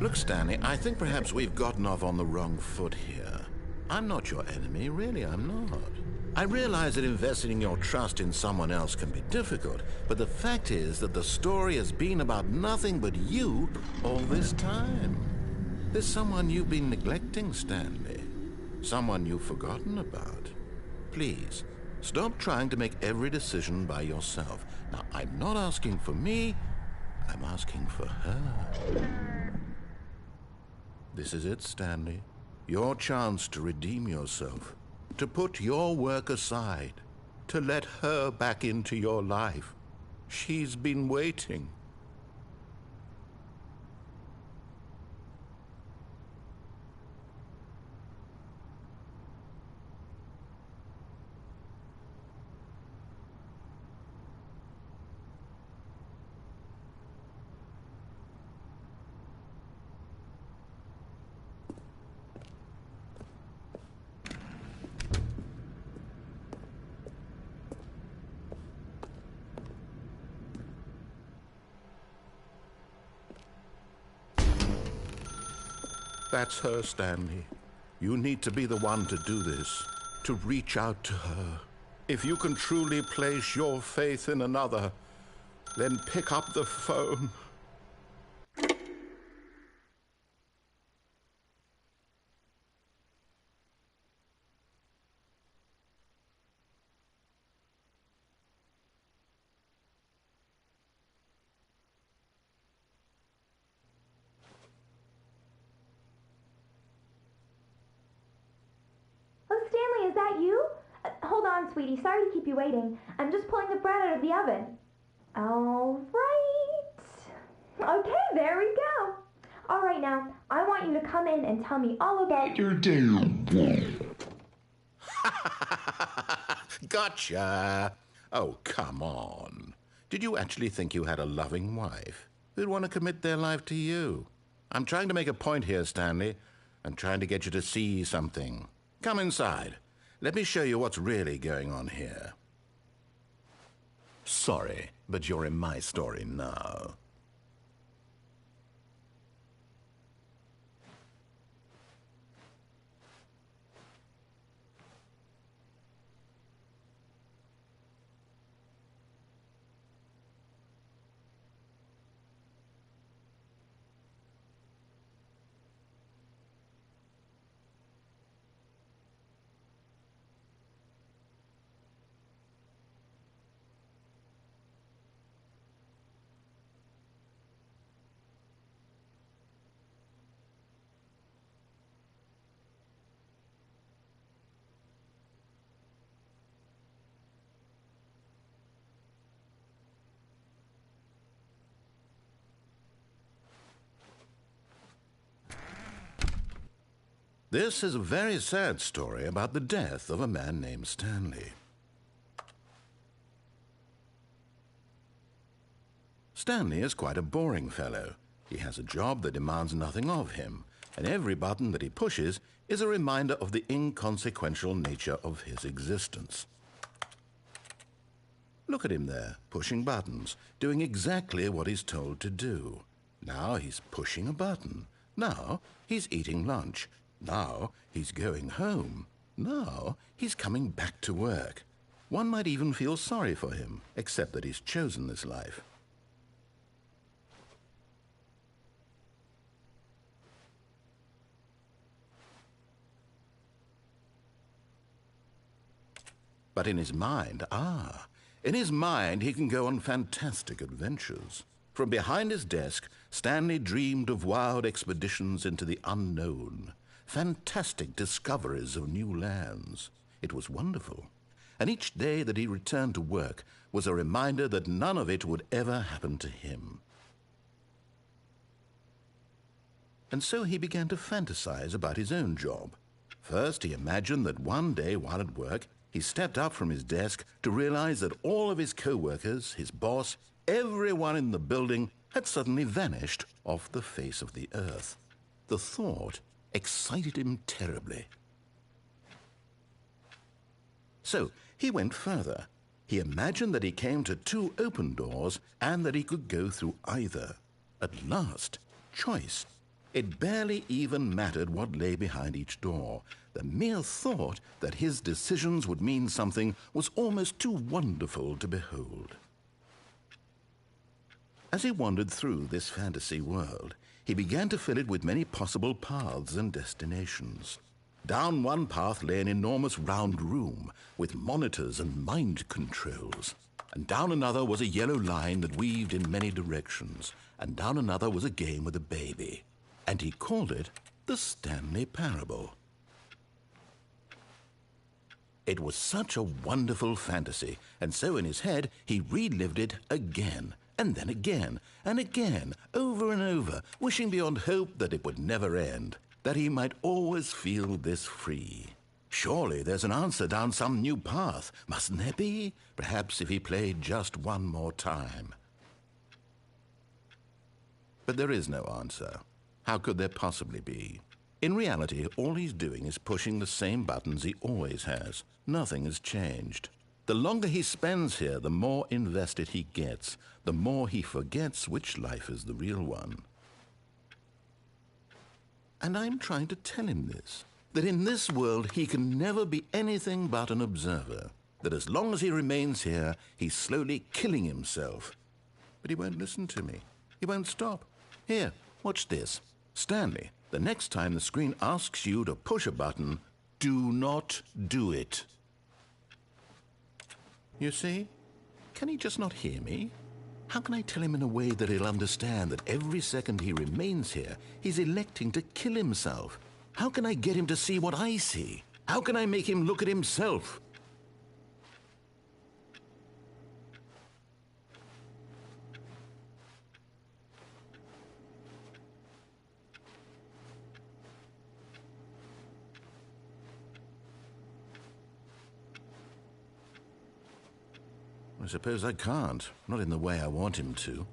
Look, Stanley, I think perhaps we've gotten off on the wrong foot here. I'm not your enemy, really, I'm not. I realize that investing your trust in someone else can be difficult, but the fact is that the story has been about nothing but you all this time. There's someone you've been neglecting, Stanley. Someone you've forgotten about. Please, stop trying to make every decision by yourself. Now, I'm not asking for me, I'm asking for her. This is it, Stanley. Your chance to redeem yourself. To put your work aside. To let her back into your life. She's been waiting. That's her, Stanley. You need to be the one to do this, to reach out to her. If you can truly place your faith in another, then pick up the phone. Stanley, is that you? Hold on, sweetie. Sorry to keep you waiting. I'm just pulling the bread out of the oven. All right. Okay, there we go. All right, now, I want you to come in and tell me all about your day. Gotcha. Oh, come on. Did you actually think you had a loving wife who'd want to commit their life to you? I'm trying to make a point here, Stanley. I'm trying to get you to see something. Come inside. Let me show you what's really going on here. Sorry, but you're in my story now. This is a very sad story about the death of a man named Stanley. Stanley is quite a boring fellow. He has a job that demands nothing of him, and every button that he pushes is a reminder of the inconsequential nature of his existence. Look at him there, pushing buttons, doing exactly what he's told to do. Now he's pushing a button. Now he's eating lunch. Now he's going home. Now he's coming back to work. One might even feel sorry for him, except that he's chosen this life. But in his mind, in his mind he can go on fantastic adventures. From behind his desk, Stanley dreamed of wild expeditions into the unknown. Fantastic discoveries of new lands. It was wonderful. And each day that he returned to work was a reminder that none of it would ever happen to him. And so he began to fantasize about his own job. First, he imagined that one day while at work, he stepped up from his desk to realize that all of his co-workers, his boss, everyone in the building had suddenly vanished off the face of the earth. The thought excited him terribly. So he went further. He imagined that he came to 2 open doors and that he could go through either. At last, choice. It barely even mattered what lay behind each door. The mere thought that his decisions would mean something was almost too wonderful to behold. As he wandered through this fantasy world, he began to fill it with many possible paths and destinations. Down one path lay an enormous round room with monitors and mind controls. And down another was a yellow line that weaved in many directions. And down another was a game with a baby. And he called it the Stanley Parable. It was such a wonderful fantasy, and so in his head he relived it again, and then again, and again, over and over, wishing beyond hope that it would never end, that he might always feel this free. Surely there's an answer down some new path, mustn't there be? Perhaps if he played just one more time. But there is no answer. How could there possibly be? In reality, all he's doing is pushing the same buttons he always has. Nothing has changed. The longer he spends here, the more invested he gets, the more he forgets which life is the real one. And I'm trying to tell him this, that in this world he can never be anything but an observer, that as long as he remains here, he's slowly killing himself. But he won't listen to me. He won't stop. Here, watch this. Stanley, the next time the screen asks you to push a button, do not do it. You see? Can he just not hear me? How can I tell him in a way that he'll understand that every second he remains here, he's electing to kill himself? How can I get him to see what I see? How can I make him look at himself? I suppose I can't, not in the way I want him to.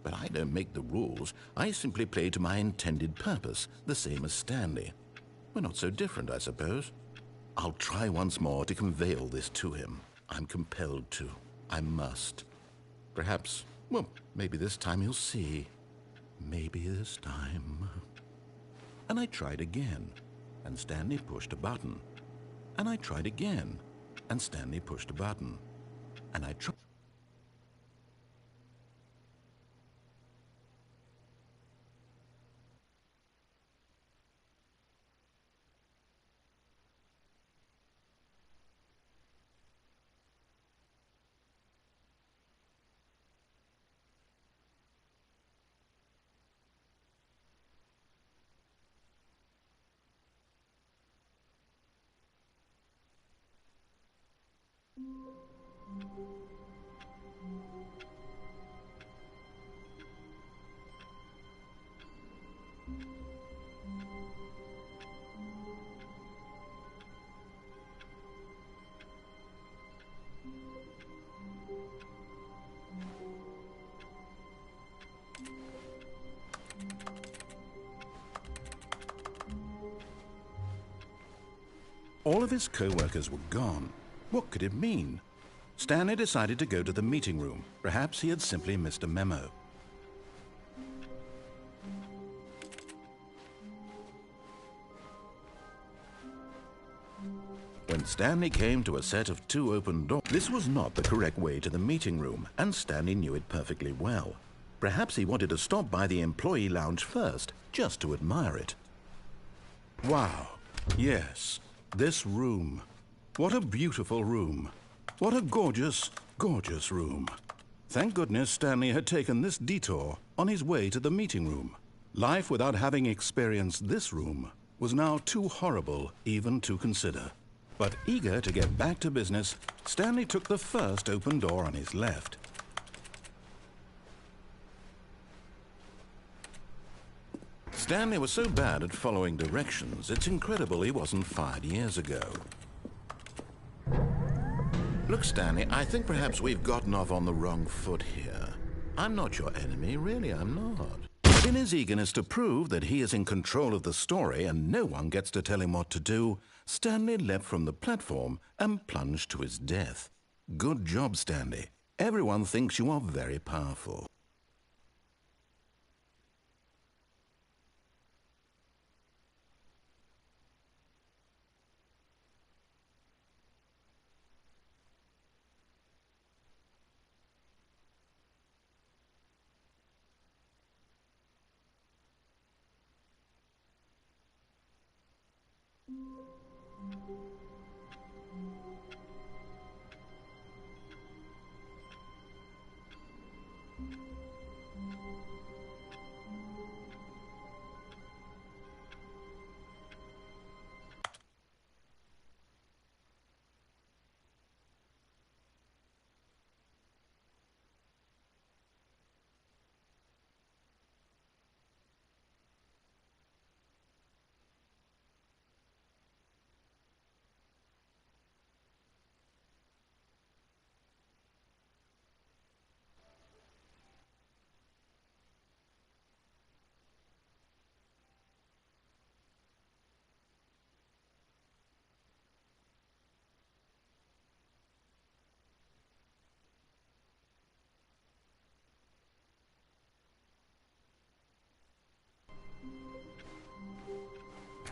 But I don't make the rules. I simply play to my intended purpose, the same as Stanley. We're not so different, I suppose. I'll try once more to convey all this to him. I'm compelled to. I must. Perhaps, well, maybe this time he'll see. Maybe this time. And I tried again, and Stanley pushed a button. And I tried again, and Stanley pushed a button. And I tried. All of his co-workers were gone. What could it mean? Stanley decided to go to the meeting room. Perhaps he had simply missed a memo. When Stanley came to a set of 2 open doors, this was not the correct way to the meeting room, and Stanley knew it perfectly well. Perhaps he wanted to stop by the employee lounge first, just to admire it. Wow, yes, this room. What a beautiful room. What a gorgeous, gorgeous room. Thank goodness Stanley had taken this detour on his way to the meeting room. Life without having experienced this room was now too horrible even to consider. But eager to get back to business, Stanley took the first open door on his left. Stanley was so bad at following directions, it's incredible he wasn't fired years ago. Look, Stanley, I think perhaps we've gotten off on the wrong foot here. I'm not your enemy, really, I'm not. But in his eagerness to prove that he is in control of the story and no one gets to tell him what to do, Stanley leapt from the platform and plunged to his death. Good job, Stanley. Everyone thinks you are very powerful.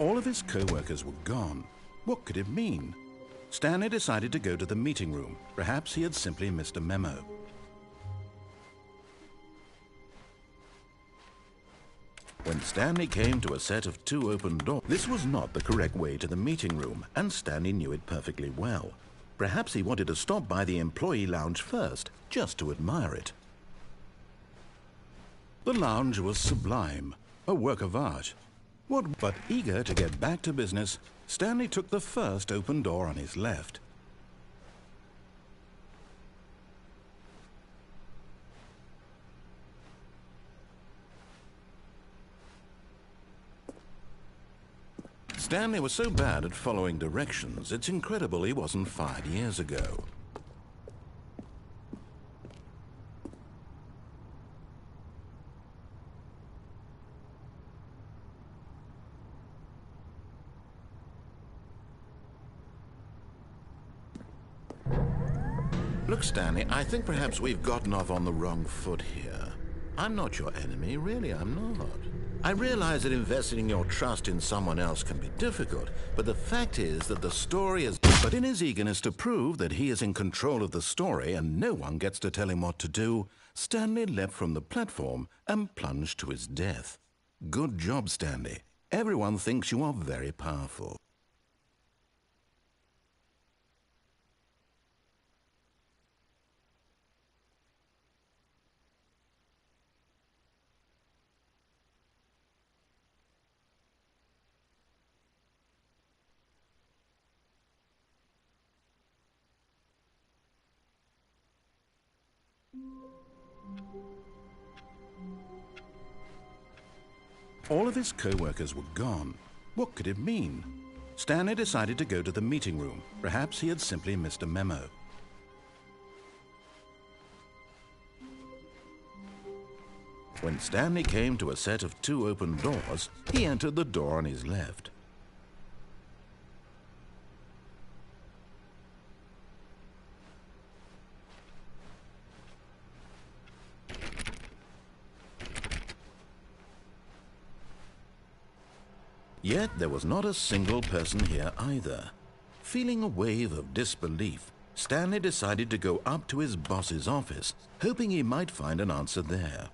All of his co-workers were gone. What could it mean? Stanley decided to go to the meeting room. Perhaps he had simply missed a memo. When Stanley came to a set of 2 open doors, this was not the correct way to the meeting room, and Stanley knew it perfectly well. Perhaps he wanted to stop by the employee lounge first, just to admire it. The lounge was sublime, a work of art. But eager to get back to business, Stanley took the first open door on his left. Stanley was so bad at following directions, it's incredible he wasn't fired years ago. Look, Stanley, I think perhaps we've gotten off on the wrong foot here. I'm not your enemy, really, I'm not. I realize that investing your trust in someone else can be difficult, but the fact is that the story is... But in his eagerness to prove that he is in control of the story and no one gets to tell him what to do, Stanley leapt from the platform and plunged to his death. Good job, Stanley. Everyone thinks you are very powerful. All of his co-workers were gone. What could it mean? Stanley decided to go to the meeting room. Perhaps he had simply missed a memo. When Stanley came to a set of 2 open doors, he entered the door on his left. Yet there was not a single person here either. Feeling a wave of disbelief, Stanley decided to go up to his boss's office, hoping he might find an answer there.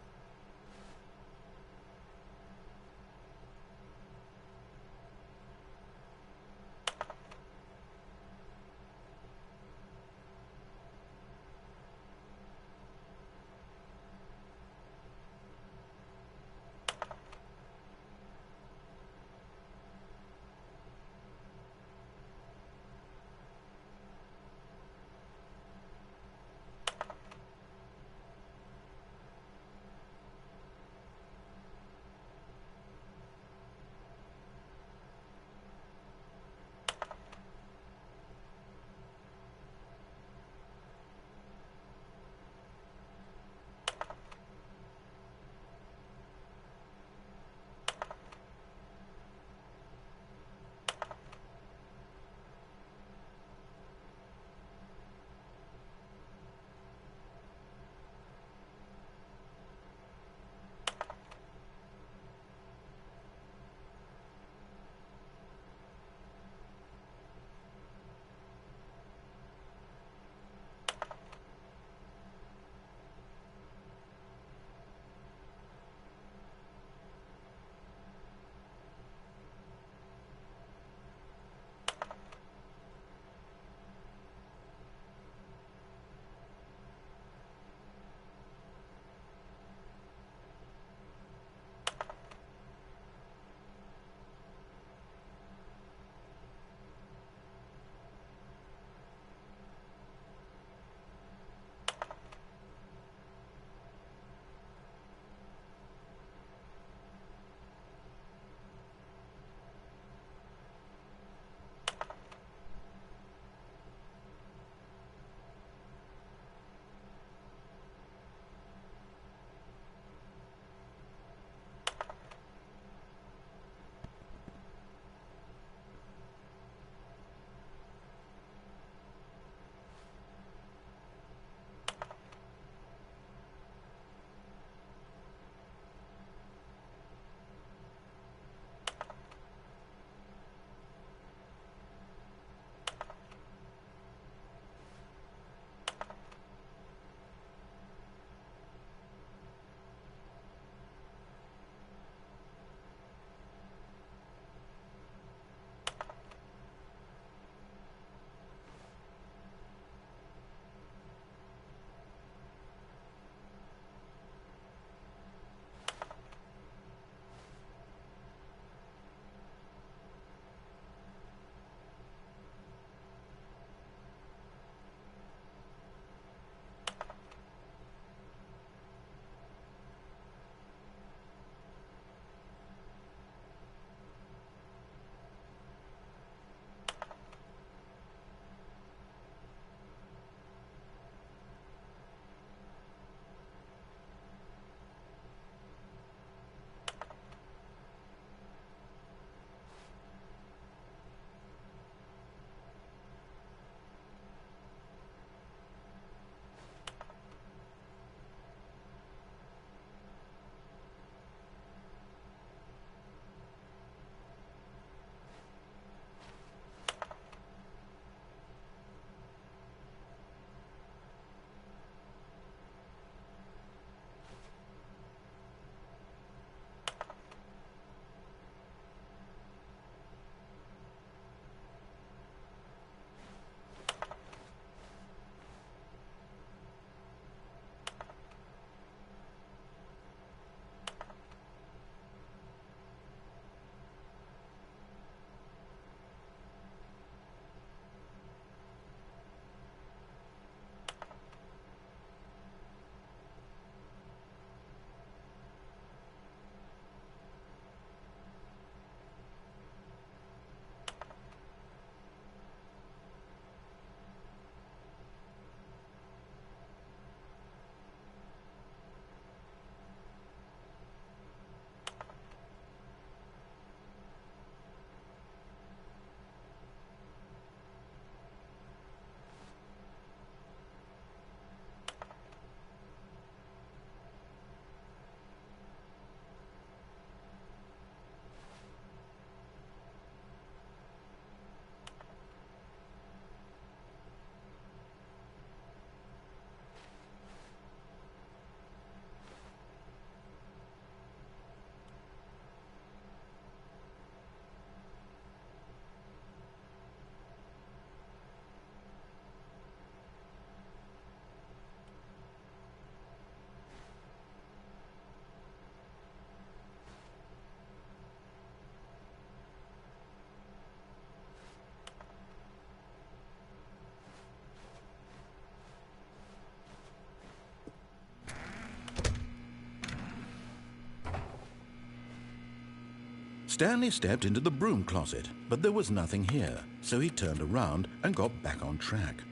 Stanley stepped into the broom closet, but there was nothing here, so he turned around and got back on track.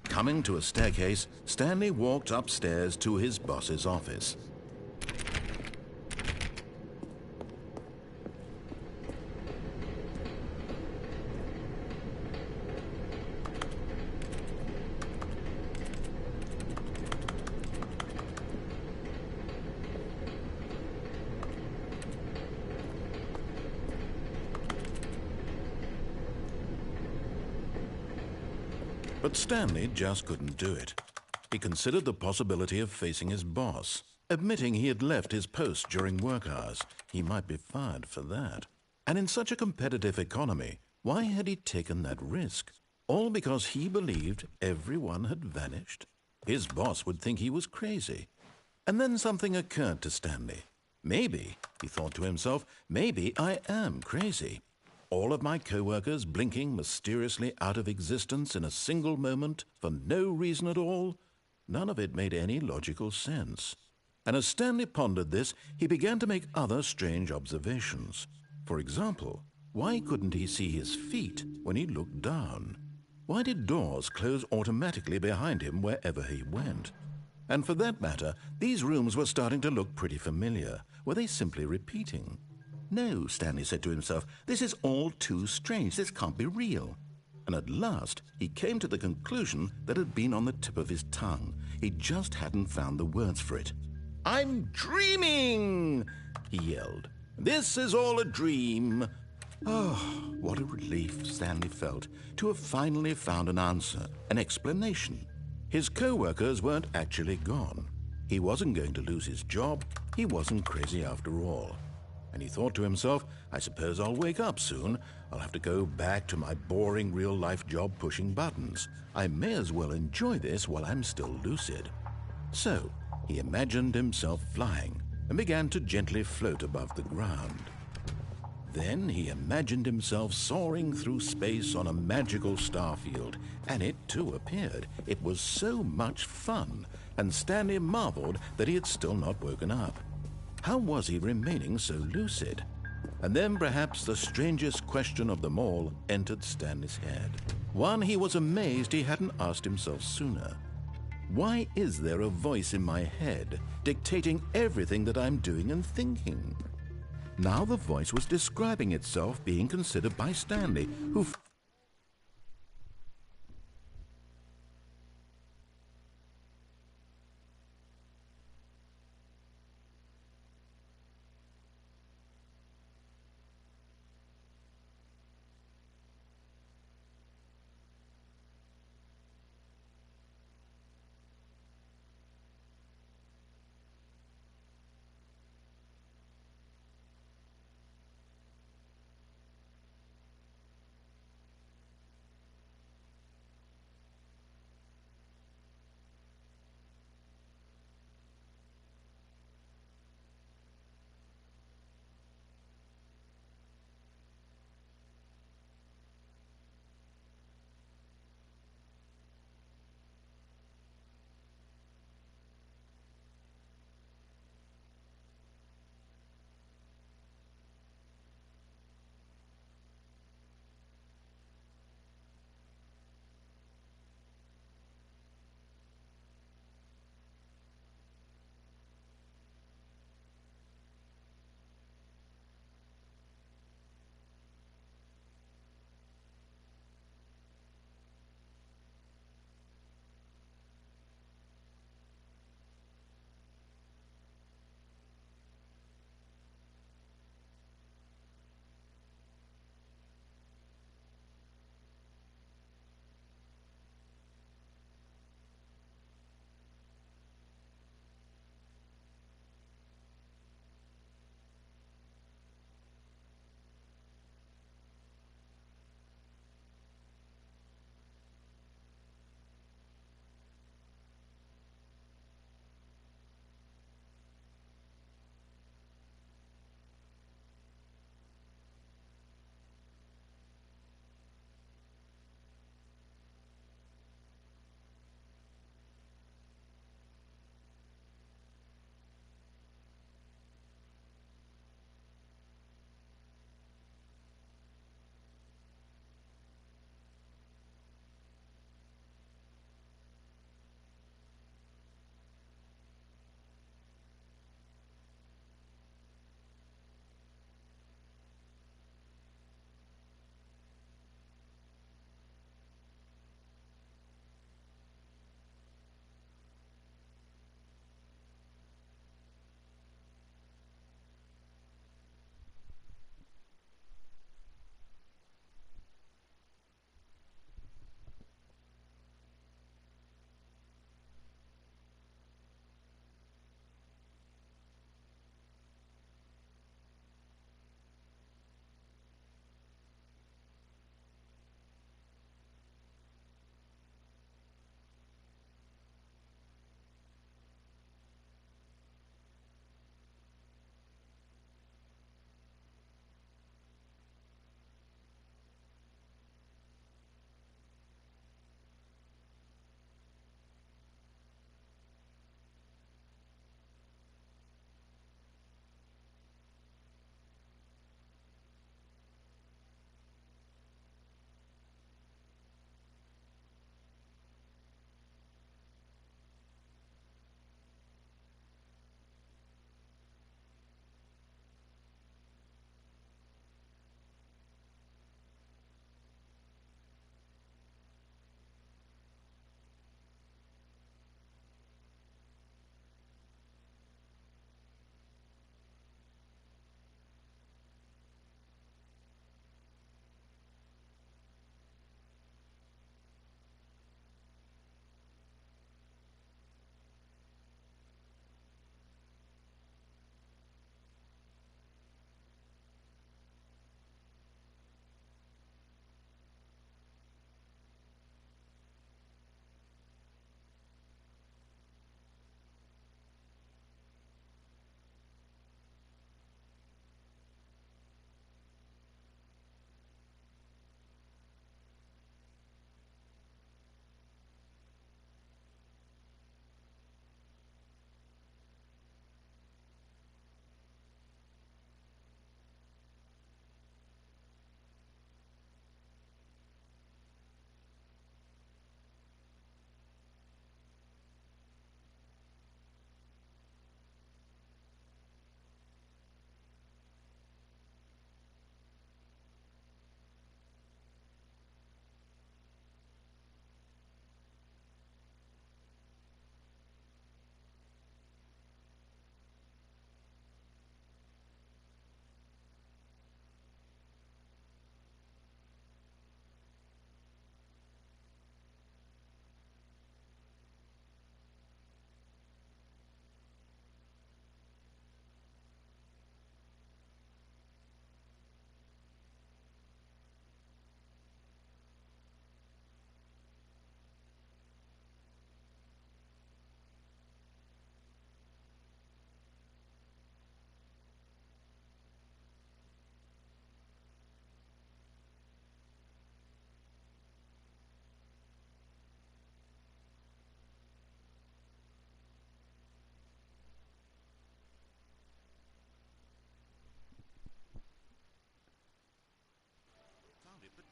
Coming to a staircase, Stanley walked upstairs to his boss's office. But Stanley just couldn't do it. He considered the possibility of facing his boss, admitting he had left his post during work hours. He might be fired for that. And in such a competitive economy, why had he taken that risk? All because he believed everyone had vanished? His boss would think he was crazy. And then something occurred to Stanley. Maybe, he thought to himself, maybe I am crazy. All of my co-workers blinking mysteriously out of existence in a single moment for no reason at all? None of it made any logical sense. And as Stanley pondered this, he began to make other strange observations. For example, why couldn't he see his feet when he looked down? Why did doors close automatically behind him wherever he went? And for that matter, these rooms were starting to look pretty familiar. Were they simply repeating? No, Stanley said to himself, this is all too strange. This can't be real. And at last, he came to the conclusion that had been on the tip of his tongue. He just hadn't found the words for it. "I'm dreaming!" he yelled. "This is all a dream." Oh, what a relief Stanley felt to have finally found an answer, an explanation. His co-workers weren't actually gone. He wasn't going to lose his job. He wasn't crazy after all. And he thought to himself, I suppose I'll wake up soon. I'll have to go back to my boring real-life job pushing buttons. I may as well enjoy this while I'm still lucid. So he imagined himself flying and began to gently float above the ground. Then he imagined himself soaring through space on a magical starfield, and it too appeared. It was so much fun, and Stanley marveled that he had still not woken up. How was he remaining so lucid? And then perhaps the strangest question of them all entered Stanley's head. One he was amazed he hadn't asked himself sooner. Why is there a voice in my head dictating everything that I'm doing and thinking? Now the voice was describing itself being considered by Stanley, who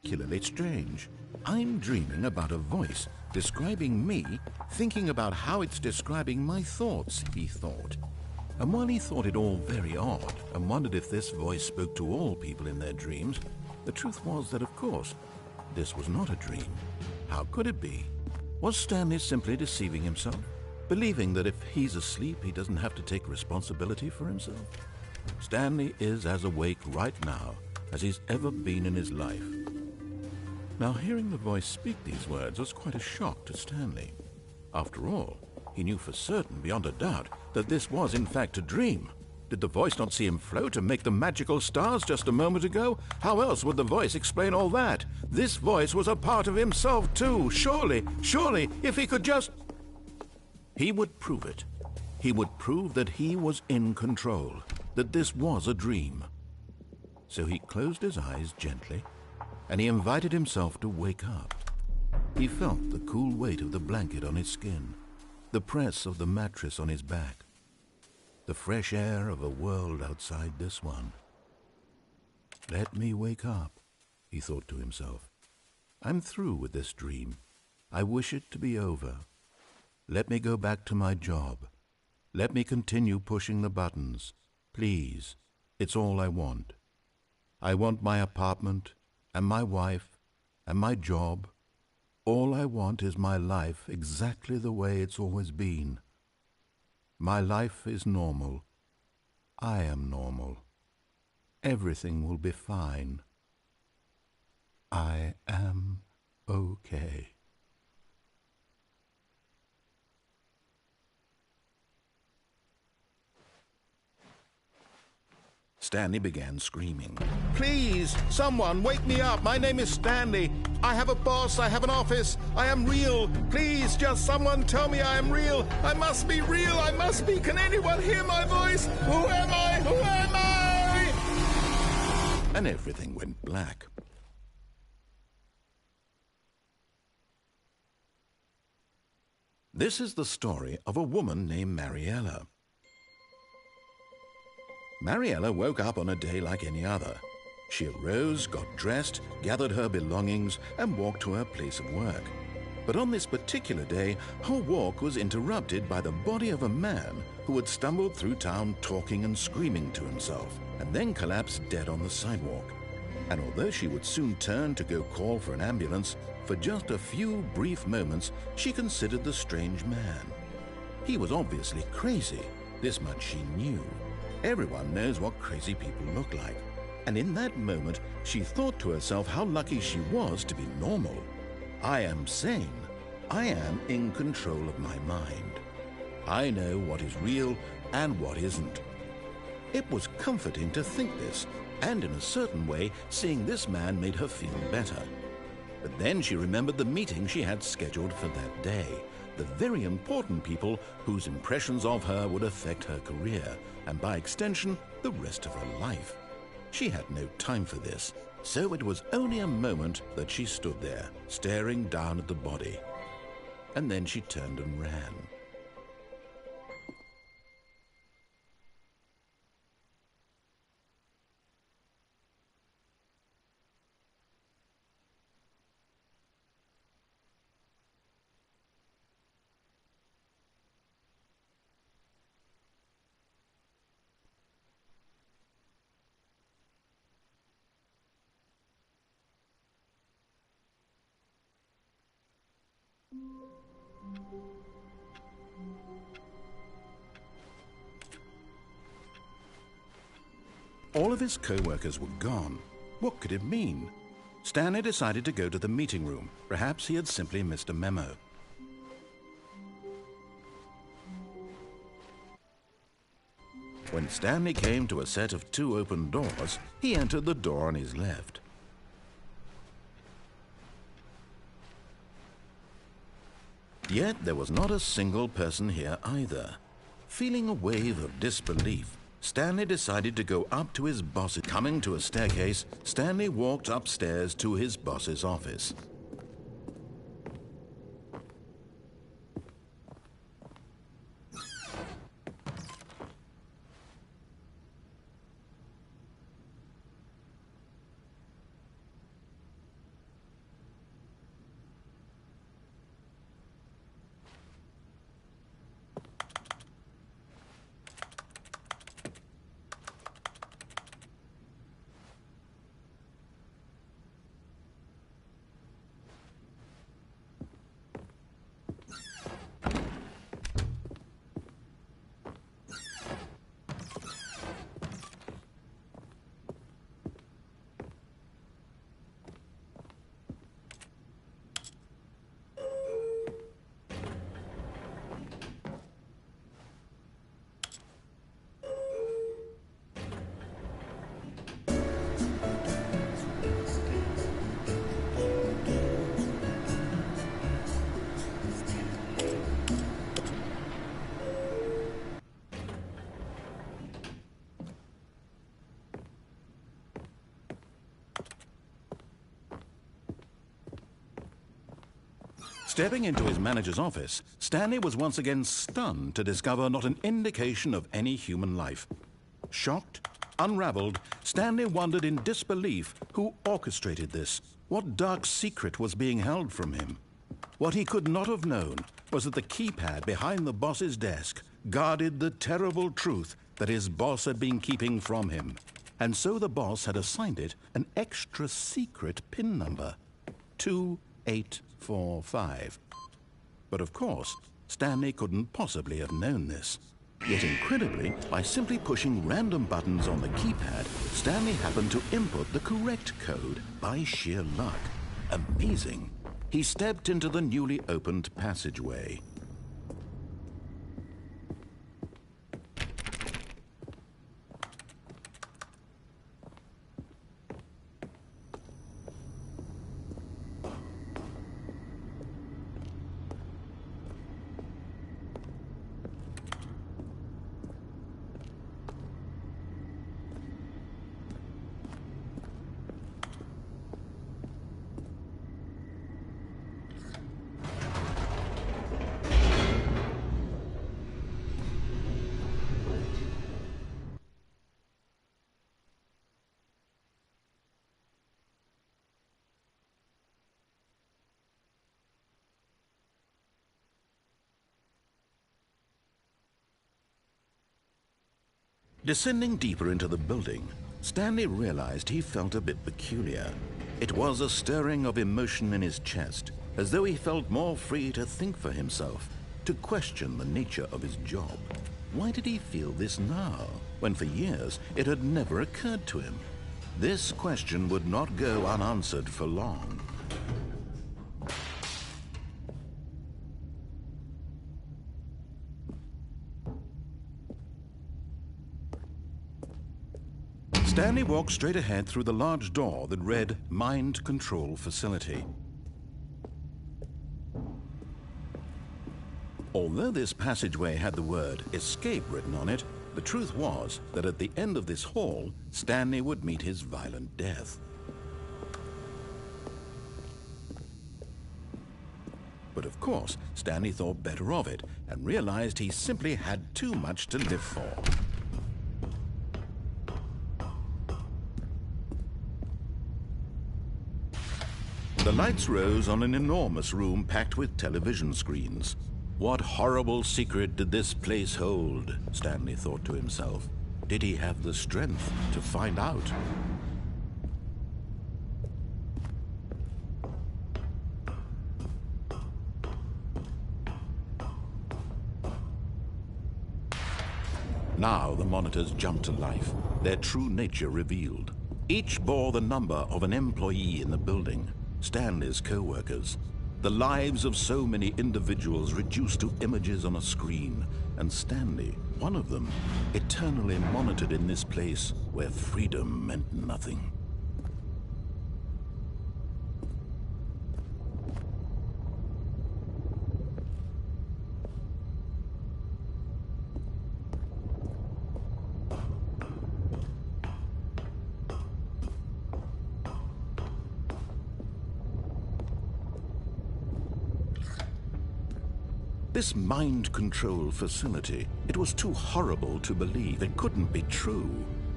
particularly strange. I'm dreaming about a voice describing me, thinking about how it's describing my thoughts, he thought. And while he thought it all very odd and wondered if this voice spoke to all people in their dreams, the truth was that, of course, this was not a dream. How could it be? Was Stanley simply deceiving himself, believing that if he's asleep, he doesn't have to take responsibility for himself? Stanley is as awake right now as he's ever been in his life. Now, hearing the voice speak these words was quite a shock to Stanley. After all, he knew for certain, beyond a doubt, that this was in fact a dream. Did the voice not see him float and make the magical stars just a moment ago? How else would the voice explain all that? This voice was a part of himself too. Surely, if he could just... He would prove it. He would prove that he was in control, that this was a dream. So he closed his eyes gently, and he invited himself to wake up. He felt the cool weight of the blanket on his skin, the press of the mattress on his back, the fresh air of a world outside this one. Let me wake up, he thought to himself. I'm through with this dream. I wish it to be over. Let me go back to my job. Let me continue pushing the buttons. Please, it's all I want. I want my apartment, and my wife, and my job. All I want is my life exactly the way it's always been. My life is normal. I am normal. Everything will be fine. I am okay. Stanley began screaming. Please, someone, wake me up. My name is Stanley. I have a boss. I have an office. I am real. Please, just someone tell me I am real. I must be real. I must be. Can anyone hear my voice? Who am I? Who am I? And everything went black. This is the story of a woman named Mariella. Mariella woke up on a day like any other. She arose, got dressed, gathered her belongings, and walked to her place of work. But on this particular day, her walk was interrupted by the body of a man who had stumbled through town talking and screaming to himself, and then collapsed dead on the sidewalk. And although she would soon turn to go call for an ambulance, for just a few brief moments, she considered the strange man. He was obviously crazy. This much she knew. Everyone knows what crazy people look like. And in that moment, she thought to herself how lucky she was to be normal. I am sane. I am in control of my mind. I know what is real and what isn't. It was comforting to think this, and in a certain way, seeing this man made her feel better. But then she remembered the meeting she had scheduled for that day, the very important people whose impressions of her would affect her career, and by extension, the rest of her life. She had no time for this, so it was only a moment that she stood there, staring down at the body. And then she turned and ran. All of his co-workers were gone. What could it mean? Stanley decided to go to the meeting room. Perhaps he had simply missed a memo. When Stanley came to a set of 2 open doors, he entered the door on his left. Yet there was not a single person here either. Feeling a wave of disbelief, Stanley decided to go up to his boss. Coming to a staircase, Stanley walked upstairs to his boss's office. Stepping into his manager's office, Stanley was once again stunned to discover not an indication of any human life. Shocked, unraveled, Stanley wondered in disbelief who orchestrated this. What dark secret was being held from him? What he could not have known was that the keypad behind the boss's desk guarded the terrible truth that his boss had been keeping from him. And so the boss had assigned it an extra secret PIN number, 2845. But of course, Stanley couldn't possibly have known this. Yet incredibly, by simply pushing random buttons on the keypad, Stanley happened to input the correct code by sheer luck. Amazing. He stepped into the newly opened passageway. Descending deeper into the building, Stanley realized he felt a bit peculiar. It was a stirring of emotion in his chest, as though he felt more free to think for himself, to question the nature of his job. Why did he feel this now, when for years it had never occurred to him? This question would not go unanswered for long. Stanley walked straight ahead through the large door that read Mind Control Facility. Although this passageway had the word Escape written on it, the truth was that at the end of this hall, Stanley would meet his violent death. But of course, Stanley thought better of it and realized he simply had too much to live for. The lights rose on an enormous room packed with television screens. What horrible secret did this place hold? Stanley thought to himself. Did he have the strength to find out? Now the monitors jumped to life, their true nature revealed. Each bore the number of an employee in the building. Stanley's co-workers, the lives of so many individuals reduced to images on a screen, and Stanley, one of them, eternally monitored in this place where freedom meant nothing. This mind control facility, it was too horrible to believe. It couldn't be true.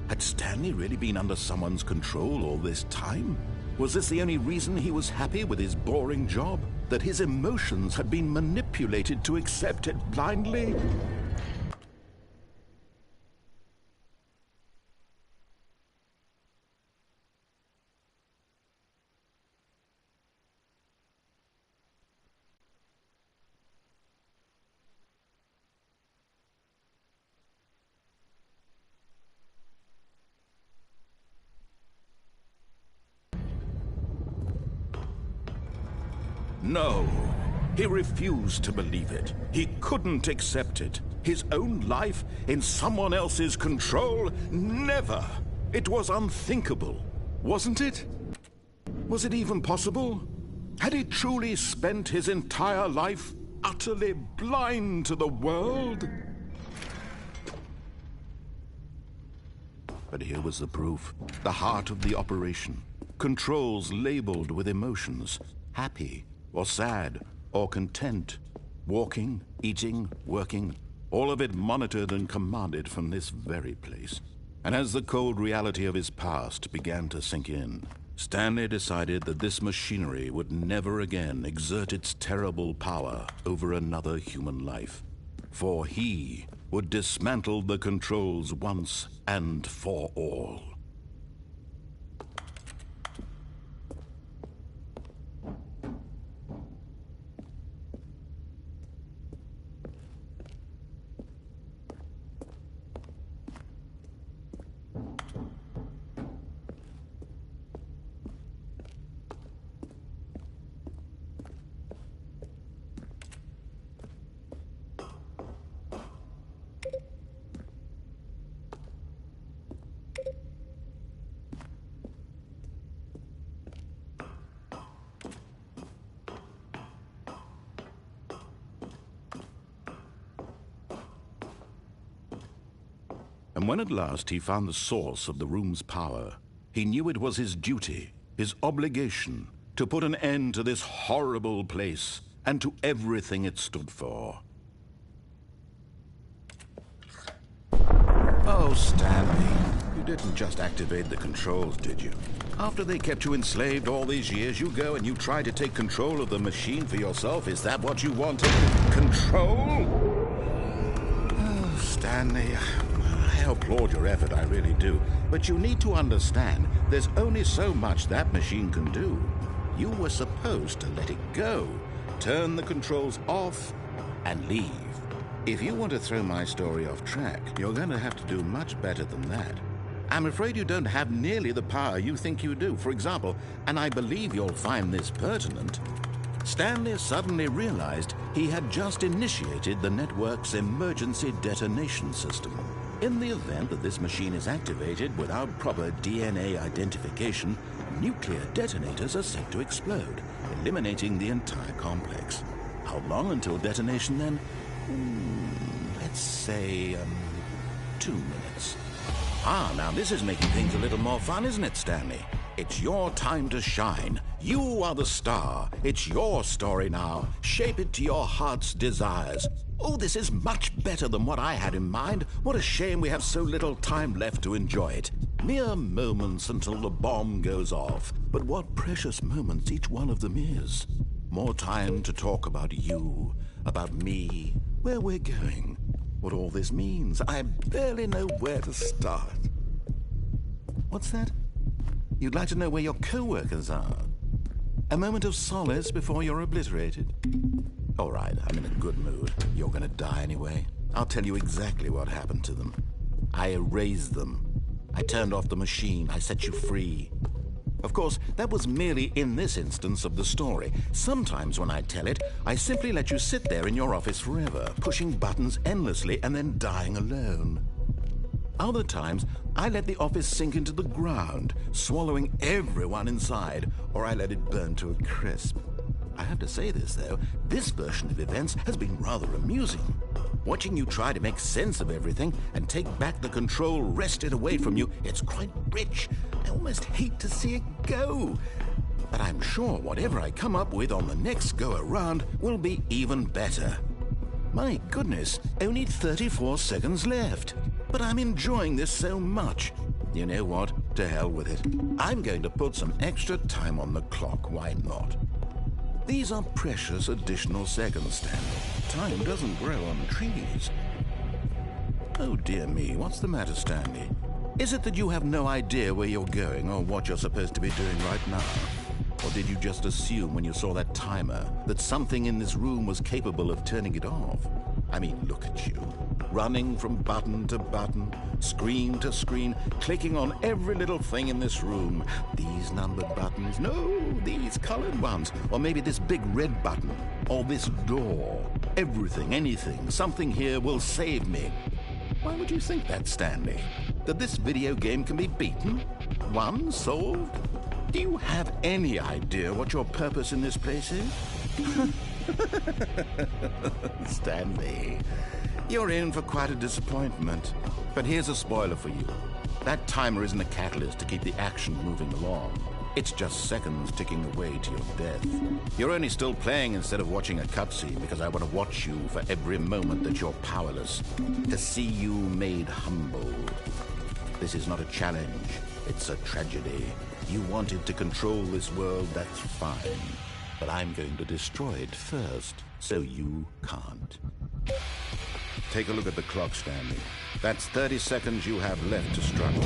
Had Stanley really been under someone's control all this time? Was this the only reason he was happy with his boring job? That his emotions had been manipulated to accept it blindly? No, he refused to believe it. He couldn't accept it. His own life in someone else's control? Never! It was unthinkable, wasn't it? Was it even possible? Had he truly spent his entire life utterly blind to the world? But here was the proof, the heart of the operation. Controls labeled with emotions, happy or sad, or content. Walking, eating, working, all of it monitored and commanded from this very place. And as the cold reality of his past began to sink in, Stanley decided that this machinery would never again exert its terrible power over another human life. For he would dismantle the controls once and for all. And when at last he found the source of the room's power, he knew it was his duty, his obligation, to put an end to this horrible place and to everything it stood for. Oh, Stanley, you didn't just activate the controls, did you? After they kept you enslaved all these years, you go and you try to take control of the machine for yourself? Is that what you wanted? Control? Oh, Stanley, I applaud your effort, I really do. But you need to understand, there's only so much that machine can do. You were supposed to let it go, turn the controls off, and leave. If you want to throw my story off track, you're going to have to do much better than that. I'm afraid you don't have nearly the power you think you do. For example, and I believe you'll find this pertinent, Stanley suddenly realized he had just initiated the network's emergency detonation system. In the event that this machine is activated without proper DNA identification, nuclear detonators are set to explode, eliminating the entire complex. How long until detonation then? Let's say, 2 minutes. Now this is making things a little more fun, isn't it, Stanley? It's your time to shine. You are the star. It's your story now. Shape it to your heart's desires. Oh, this is much better than what I had in mind. What a shame we have so little time left to enjoy it. Mere moments until the bomb goes off. But what precious moments each one of them is. More time to talk about you, about me, where we're going, what all this means. I barely know where to start. What's that? You'd like to know where your co-workers are? A moment of solace before you're obliterated? All right, I'm in a good mood. You're gonna die anyway. I'll tell you exactly what happened to them. I erased them. I turned off the machine. I set you free. Of course, that was merely in this instance of the story. Sometimes when I tell it, I simply let you sit there in your office forever, pushing buttons endlessly and then dying alone. Other times, I let the office sink into the ground, swallowing everyone inside, or I let it burn to a crisp. I have to say this, though, this version of events has been rather amusing. Watching you try to make sense of everything and take back the control wrested away from you, it's quite rich. I almost hate to see it go. But I'm sure whatever I come up with on the next go-around will be even better. My goodness, only 34 seconds left. But I'm enjoying this so much. You know what? To hell with it. I'm going to put some extra time on the clock. Why not? These are precious additional seconds, Stanley. Time doesn't grow on trees. Oh dear me, what's the matter, Stanley? Is it that you have no idea where you're going or what you're supposed to be doing right now? Or did you just assume when you saw that timer that something in this room was capable of turning it off? I mean, look at you. Running from button to button, screen to screen, clicking on every little thing in this room. These numbered buttons, no, these colored ones. Or maybe this big red button, or this door. Everything, anything, something here will save me. Why would you think that, Stanley? That this video game can be beaten? Won? Solved? Do you have any idea what your purpose in this place is? Stanley, you're in for quite a disappointment. But here's a spoiler for you. That timer isn't a catalyst to keep the action moving along. It's just seconds ticking away to your death. You're only still playing instead of watching a cutscene because I want to watch you for every moment that you're powerless, to see you made humble. This is not a challenge, it's a tragedy. You wanted to control this world, that's fine. But I'm going to destroy it first, so you can't. Take a look at the clock, Stanley. That's 30 seconds you have left to struggle.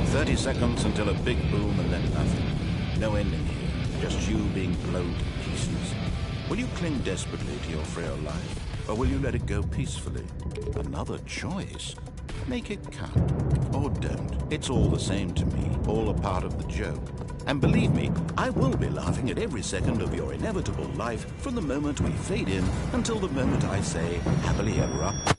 30 seconds until a big boom and then nothing. No ending here, just you being blown to pieces. Will you cling desperately to your frail life, or will you let it go peacefully? Another choice. Make it count, or don't. It's all the same to me, all a part of the joke. And believe me, I will be laughing at every second of your inevitable life from the moment we fade in until the moment I say, happily ever after.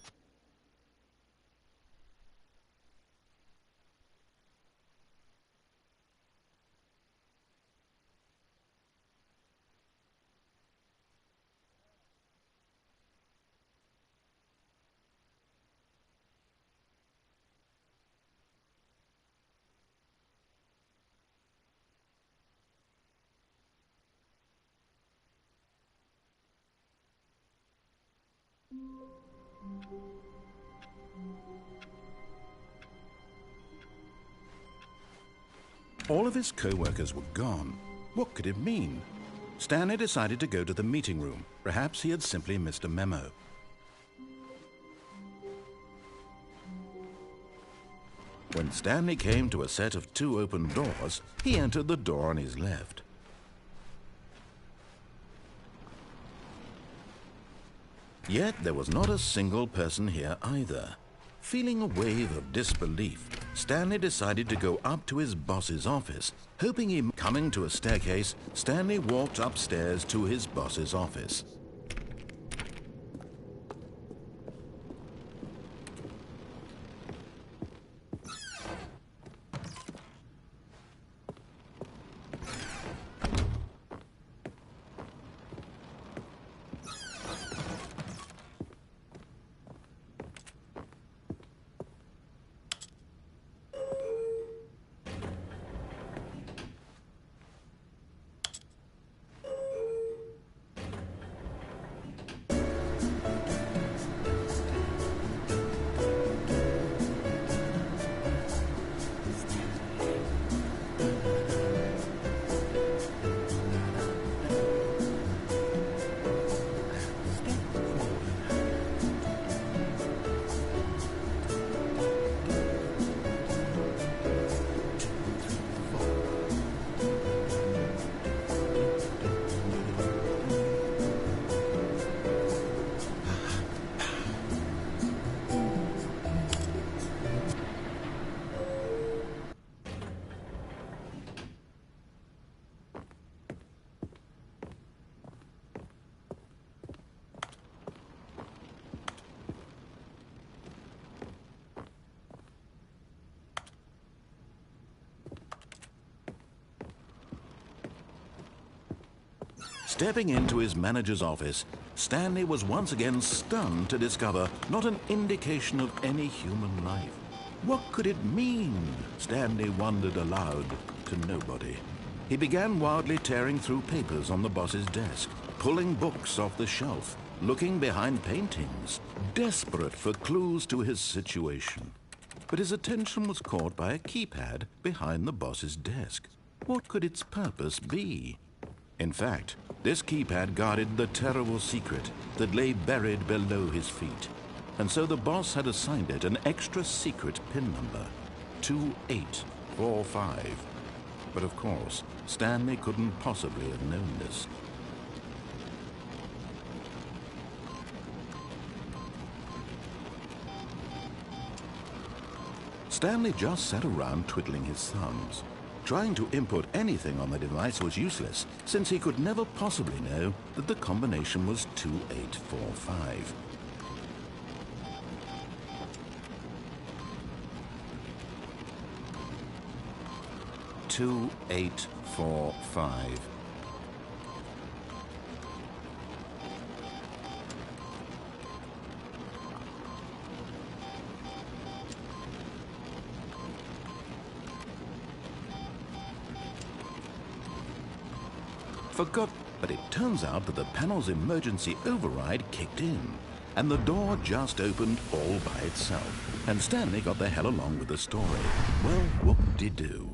All of his co-workers were gone. What could it mean? Stanley decided to go to the meeting room. Perhaps he had simply missed a memo. When Stanley came to a set of 2 open doors, he entered the door on his left. Yet there was not a single person here either. Feeling a wave of disbelief, Stanley decided to go up to his boss's office, hoping he... Coming to a staircase, Stanley walked upstairs to his boss's office. Stepping into his manager's office, Stanley was once again stunned to discover not an indication of any human life. What could it mean? Stanley wondered aloud to nobody. He began wildly tearing through papers on the boss's desk, pulling books off the shelf, looking behind paintings, desperate for clues to his situation. But his attention was caught by a keypad behind the boss's desk. What could its purpose be? In fact, this keypad guarded the terrible secret that lay buried below his feet. And so the boss had assigned it an extra secret PIN number, 2845. But of course, Stanley couldn't possibly have known this. Stanley just sat around twiddling his thumbs. Trying to input anything on the device was useless, since he could never possibly know that the combination was 2845. Two, 8, 4, 5. forgot, but it turns out that the panel's emergency override kicked in, and the door just opened all by itself, and Stanley got the hell along with the story. Well, whoop-de-doo.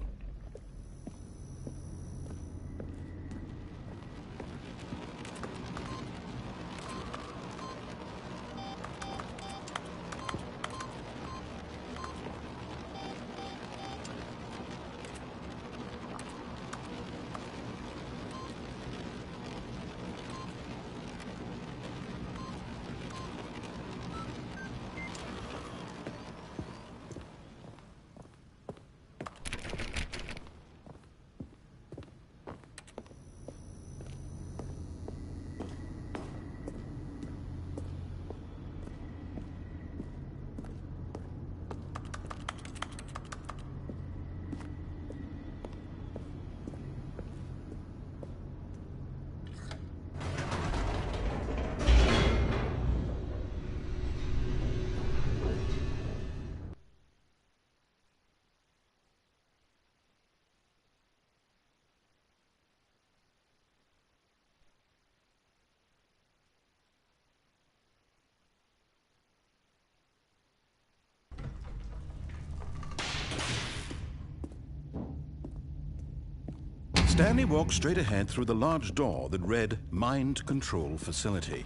Stanley walked straight ahead through the large door that read Mind Control Facility.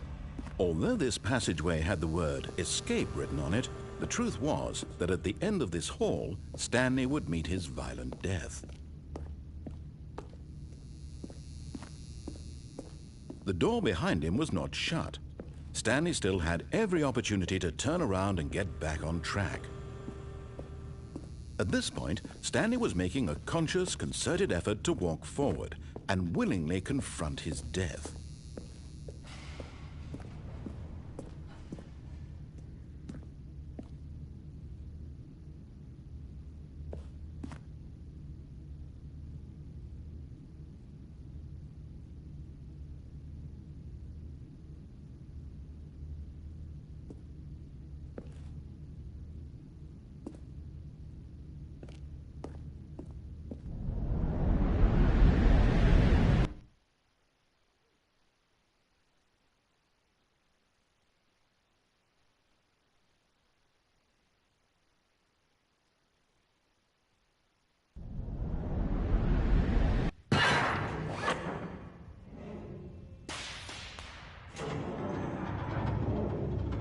Although this passageway had the word escape written on it, the truth was that at the end of this hall, Stanley would meet his violent death. The door behind him was not shut. Stanley still had every opportunity to turn around and get back on track. At this point, Stanley was making a conscious, concerted effort to walk forward and willingly confront his death.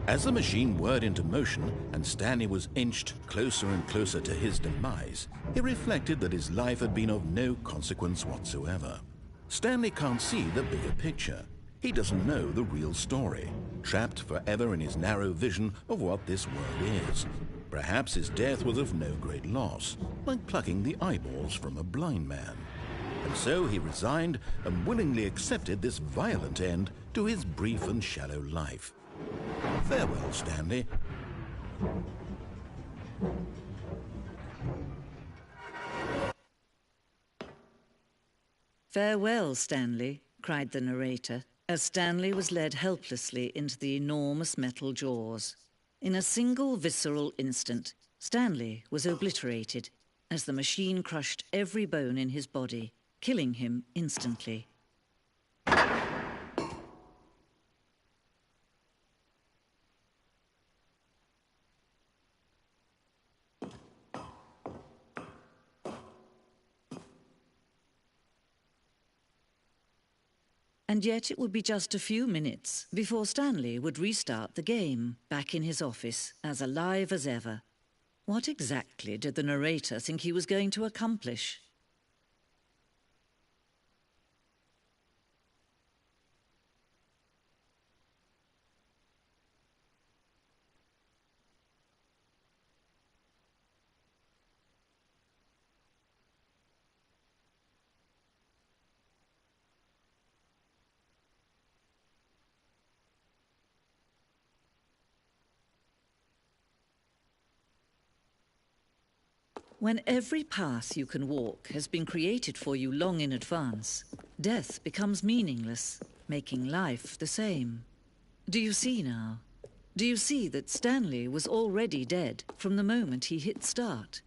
As the machine whirred into motion and Stanley was inched closer and closer to his demise, he reflected that his life had been of no consequence whatsoever. Stanley can't see the bigger picture. He doesn't know the real story, trapped forever in his narrow vision of what this world is. Perhaps his death was of no great loss, like plucking the eyeballs from a blind man. And so he resigned and willingly accepted this violent end to his brief and shallow life. Farewell, Stanley. Farewell, Stanley, cried the narrator, as Stanley was led helplessly into the enormous metal jaws. In a single visceral instant, Stanley was obliterated as the machine crushed every bone in his body, killing him instantly. And yet it would be just a few minutes before Stanley would restart the game, back in his office, as alive as ever. What exactly did the narrator think he was going to accomplish? When every path you can walk has been created for you long in advance, death becomes meaningless, making life the same. Do you see now? Do you see that Stanley was already dead from the moment he hit start?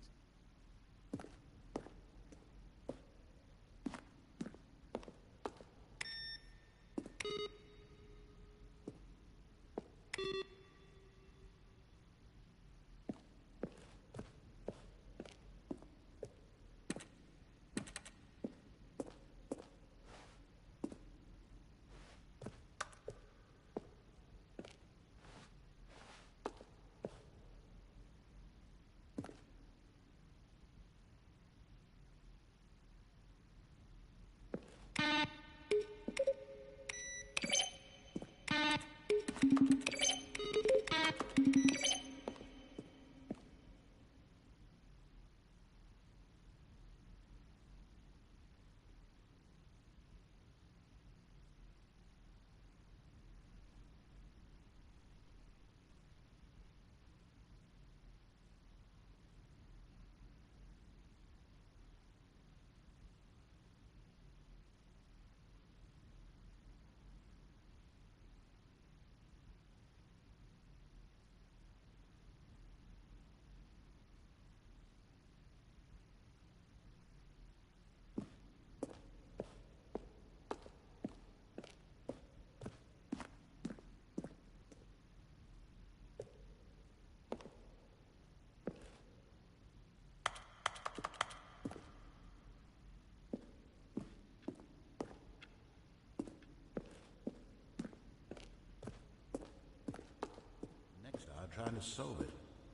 trying to solve it.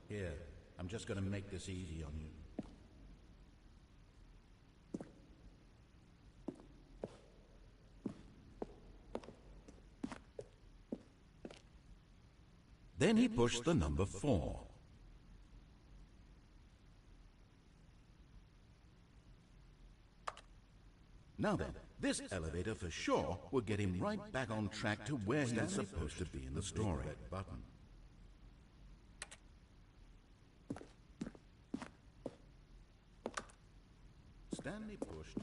Here, I'm just going to make this easy on you. Then he pushed the number 4. Now then, this elevator for sure will get him right back on track to where he's supposed to be in the story. Button. Stanley pushed.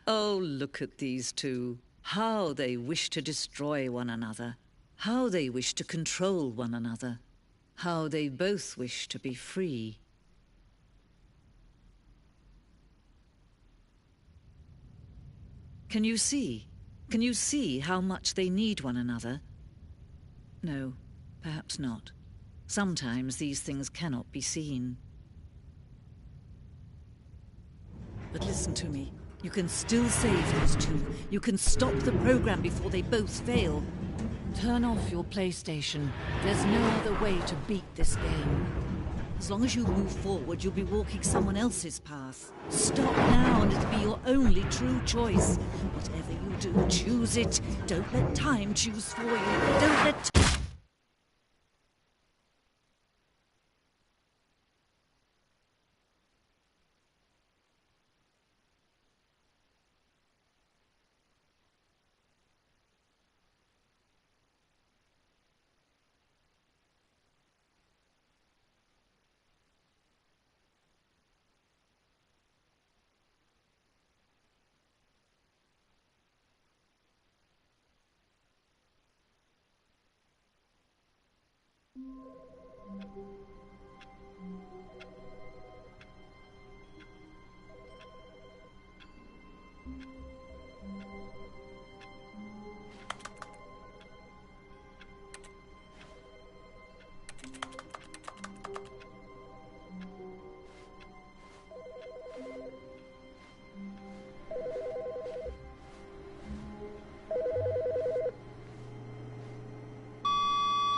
Oh, look at these two. How they wish to destroy one another. How they wish to control one another. How they both wish to be free. Can you see? Can you see how much they need one another? No, perhaps not. Sometimes these things cannot be seen. But listen to me. You can still save those two. You can stop the program before they both fail. Turn off your PlayStation. There's no other way to beat this game. As long as you move forward, you'll be walking someone else's path. Stop now and it'll be your only true choice. Whatever you do, choose it. Don't let time choose for you. Don't let...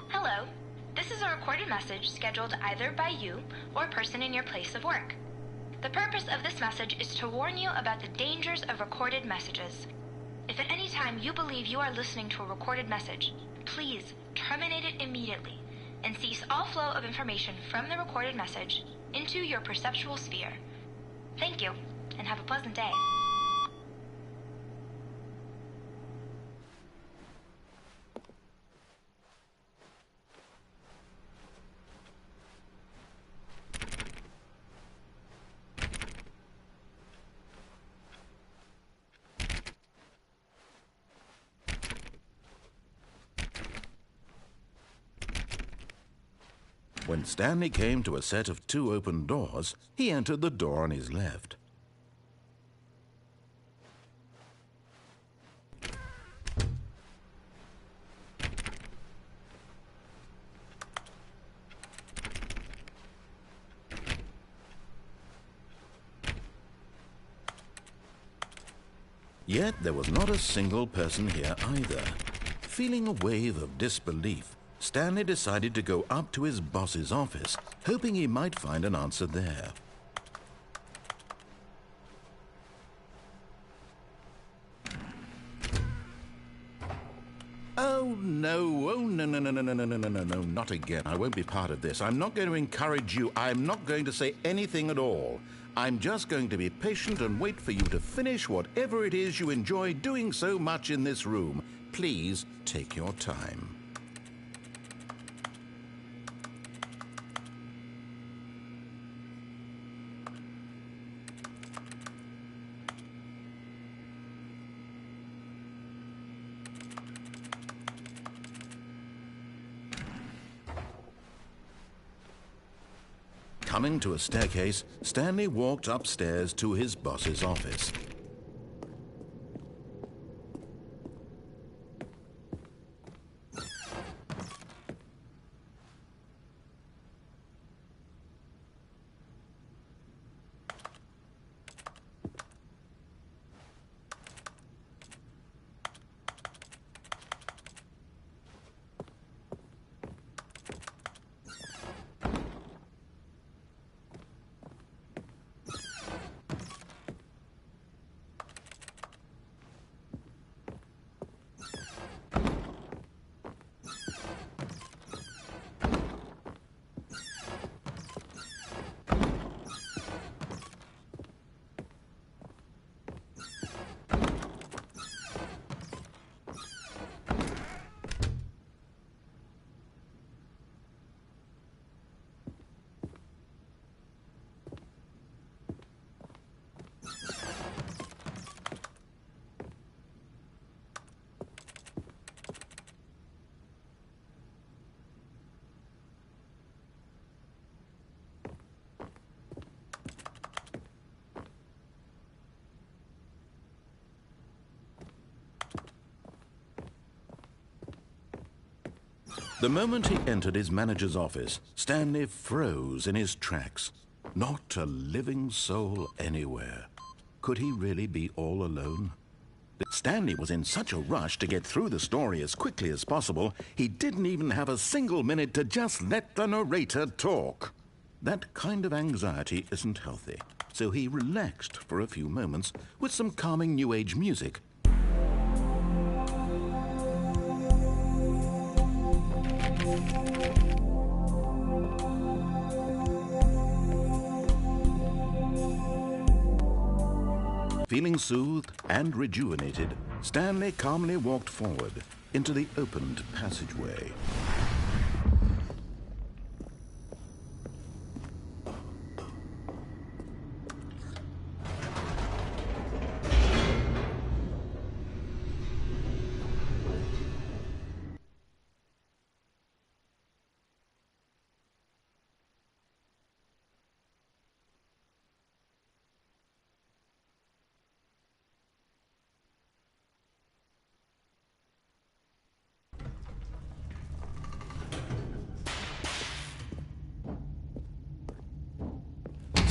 Hello. This is a recorded message scheduled either by you or a person in your place of work. The purpose of this message is to warn you about the dangers of recorded messages. If at any time you believe you are listening to a recorded message, please terminate it immediately and cease all flow of information from the recorded message into your perceptual sphere. Thank you, and have a pleasant day. When Stanley came to a set of 2 open doors, he entered the door on his left. Yet there was not a single person here either. Feeling a wave of disbelief, Stanley decided to go up to his boss's office, hoping he might find an answer there. Oh, no. Oh, no, no, no, no, no, no, no, no, no, no, not again. I won't be part of this. I'm not going to encourage you. I'm not going to say anything at all. I'm just going to be patient and wait for you to finish whatever it is you enjoy doing so much in this room. Please take your time. Coming to a staircase, Stanley walked upstairs to his boss's office. The moment he entered his manager's office, Stanley froze in his tracks. Not a living soul anywhere. Could he really be all alone? Stanley was in such a rush to get through the story as quickly as possible, he didn't even have a single minute to just let the narrator talk. That kind of anxiety isn't healthy, so he relaxed for a few moments with some calming New Age music. Feeling soothed and rejuvenated, Stanley calmly walked forward into the opened passageway.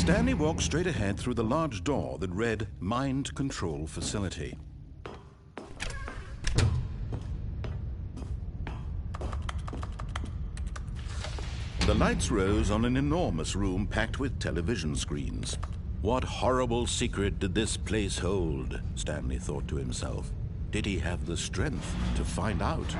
Stanley walked straight ahead through the large door that read Mind Control Facility. The lights rose on an enormous room packed with television screens. What horrible secret did this place hold? Stanley thought to himself. Did he have the strength to find out?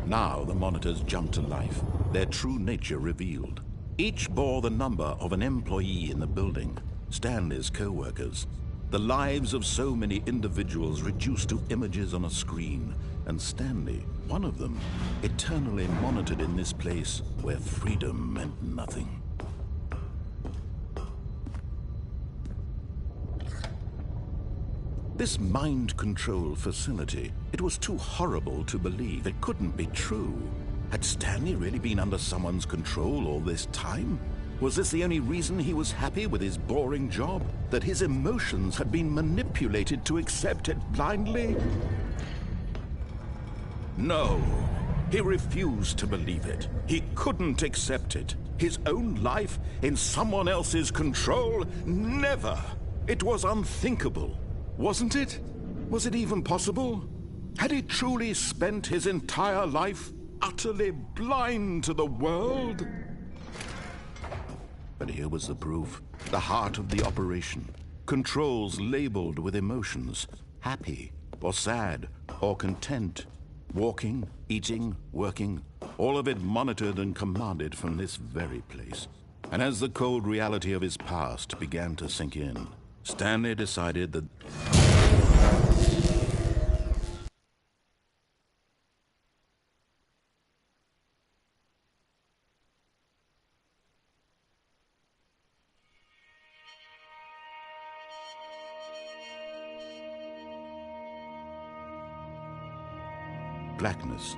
Now the monitors jumped to life, their true nature revealed. Each bore the number of an employee in the building, Stanley's co-workers. The lives of so many individuals reduced to images on a screen, and Stanley, one of them, eternally monitored in this place where freedom meant nothing. This mind control facility, it was too horrible to believe. It couldn't be true. Had Stanley really been under someone's control all this time? Was this the only reason he was happy with his boring job? That his emotions had been manipulated to accept it blindly? No, he refused to believe it. He couldn't accept it. His own life in someone else's control? Never! It was unthinkable. Wasn't it? Was it even possible? Had he truly spent his entire life utterly blind to the world? But here was the proof. The heart of the operation. Controls labeled with emotions. Happy, or sad, or content. Walking, eating, working. All of it monitored and commanded from this very place. And as the cold reality of his past began to sink in, Stanley decided that blackness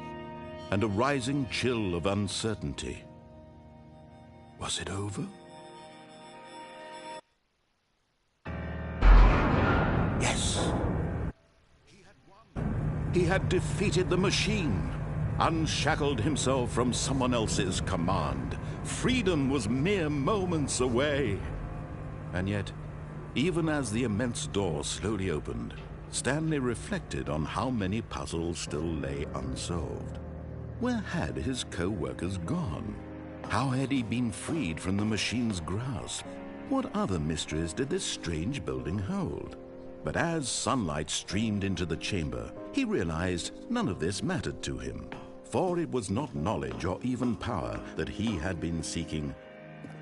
and a rising chill of uncertainty. Was it over? Yes. He had defeated the machine, unshackled himself from someone else's command. Freedom was mere moments away. And yet, even as the immense door slowly opened, Stanley reflected on how many puzzles still lay unsolved. Where had his co-workers gone? How had he been freed from the machine's grasp? What other mysteries did this strange building hold? But as sunlight streamed into the chamber, he realized none of this mattered to him. For it was not knowledge or even power that he had been seeking,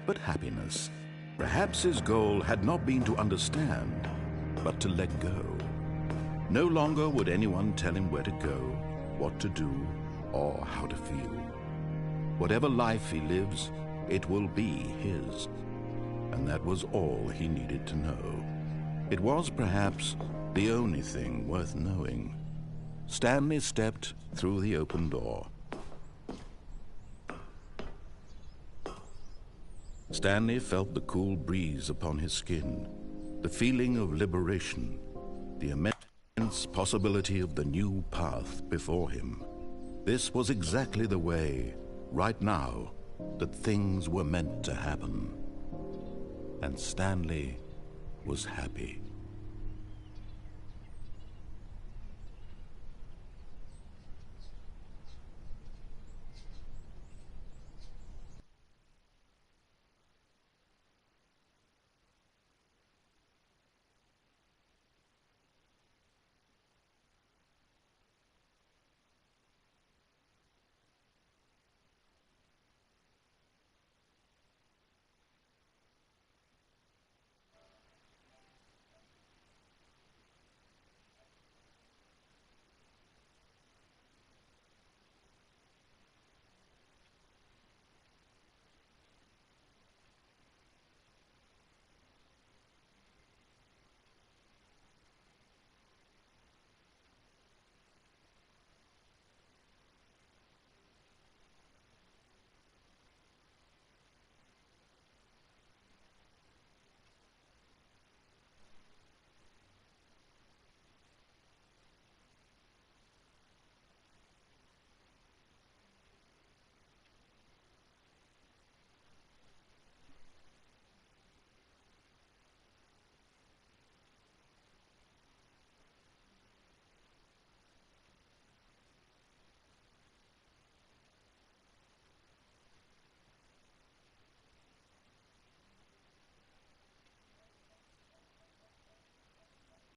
but happiness. Perhaps his goal had not been to understand, but to let go. No longer would anyone tell him where to go, what to do, or how to feel. Whatever life he lives, it will be his. And that was all he needed to know. It was perhaps the only thing worth knowing. Stanley stepped through the open door. Stanley felt the cool breeze upon his skin, the feeling of liberation. the immense possibility of the new path before him. This was exactly the way, right now, that things were meant to happen. And Stanley was happy.